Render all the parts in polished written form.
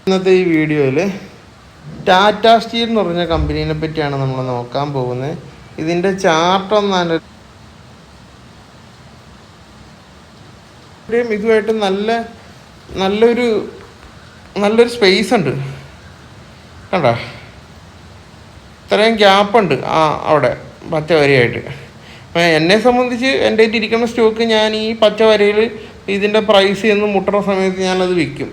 ഇന്നത്തെ ഈ വീഡിയോയിൽ ടാറ്റ സ്റ്റീൽ എന്ന് പറഞ്ഞ കമ്പനീനെ പറ്റിയാണ് നമ്മൾ നോക്കാൻ പോകുന്നത്. ഇതിൻ്റെ ചാർട്ടൊന്നാണ് ഇതുമായിട്ട് നല്ലൊരു സ്പേസ് ഉണ്ട്. കണ്ടോ, ഇത്രയും ഗ്യാപ്പുണ്ട് അവിടെ പച്ച വരയായിട്ട്. എന്നെ സംബന്ധിച്ച് എൻ്റെ കയ്യിൽ ഇരിക്കുന്ന സ്റ്റോക്ക് ഞാൻ ഈ പച്ച വരയിൽ ഇതിൻ്റെ പ്രൈസ് എന്ന് മുട്ടുന്ന സമയത്ത് ഞാനത് വിൽക്കും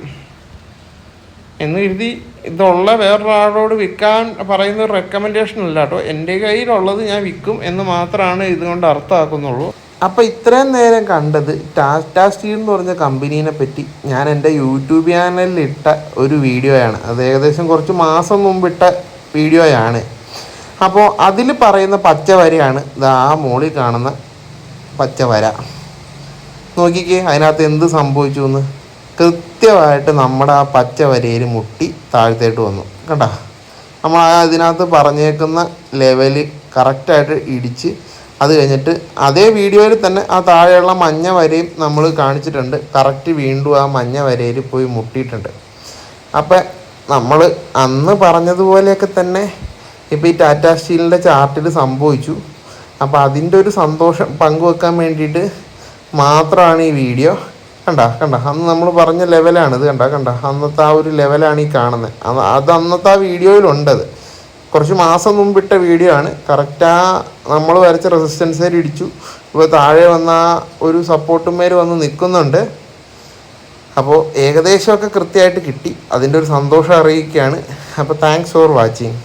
എന്ന് കരുതി ഇതുള്ള വേറൊരാളോട് വിൽക്കാൻ പറയുന്ന ഒരു റെക്കമെൻഡേഷൻ അല്ല കേട്ടോ. എൻ്റെ കയ്യിലുള്ളത് ഞാൻ വിൽക്കും എന്ന് മാത്രമാണ് ഇതുകൊണ്ട് അർത്ഥമാക്കുന്നുള്ളൂ. അപ്പോൾ ഇത്രയും നേരം കണ്ടത് ടാറ്റ സ്റ്റീൽ എന്ന് പറഞ്ഞ കമ്പനീനെ പറ്റി ഞാൻ എൻ്റെ യൂട്യൂബ് ചാനലിൽ ഇട്ട ഒരു വീഡിയോയാണ്. അത് ഏകദേശം കുറച്ച് മാസം മുമ്പിട്ട വീഡിയോയാണ്. അപ്പോൾ അതിൽ പറയുന്ന പച്ച വരയാണ് ആ മോളിൽ കാണുന്ന പച്ച വര. നോക്കിക്കേ അതിനകത്ത് എന്ത് സംഭവിച്ചു എന്ന്. കൃത്യമായിട്ട് നമ്മുടെ ആ പച്ച വരയിൽ മുട്ടി താഴത്തേട്ട് വന്നു. കണ്ടോ, നമ്മൾ അതിനകത്ത് പറഞ്ഞേക്കുന്ന ലെവല് കറക്റ്റായിട്ട് ഇടിച്ച് അത് കഴിഞ്ഞിട്ട് അതേ വീഡിയോയിൽ തന്നെ ആ താഴെയുള്ള മഞ്ഞ വരയും നമ്മൾ കാണിച്ചിട്ടുണ്ട്. കറക്റ്റ് വീണ്ടും ആ മഞ്ഞ വരയിൽ പോയി മുട്ടിയിട്ടുണ്ട്. അപ്പം നമ്മൾ അന്ന് പറഞ്ഞതുപോലെയൊക്കെ തന്നെ ഇപ്പോൾ ഈ ടാറ്റ സ്റ്റീലിൻ്റെ ചാർട്ടിൽ സംഭവിച്ചു. അപ്പോൾ അതിൻ്റെ ഒരു സന്തോഷം പങ്കുവെക്കാൻ വേണ്ടിയിട്ട് മാത്രമാണ് ഈ വീഡിയോ. കണ്ട അന്ന് നമ്മൾ പറഞ്ഞ ലെവലാണിത്. കണ്ട അന്നത്തെ ആ ഒരു ലെവലാണ് ഈ കാണുന്നത്. അത് അന്നത്തെ ആ വീഡിയോയിലുണ്ടത്. കുറച്ച് മാസം മുമ്പിട്ട വീഡിയോ ആണ്. കറക്റ്റാ നമ്മൾ വരച്ച റെസിസ്റ്റൻസ് ഇടിച്ചു. ഇപ്പോൾ താഴെ വന്ന ഒരു സപ്പോർട്ടുമേര് വന്ന് നിൽക്കുന്നുണ്ട്. അപ്പോൾ ഏകദേശമൊക്കെ കൃത്യമായിട്ട് കിട്ടി. അതിൻ്റെ ഒരു സന്തോഷം അറിയിക്കുകയാണ്. അപ്പോൾ താങ്ക്സ് ഫോർ വാച്ചിങ്.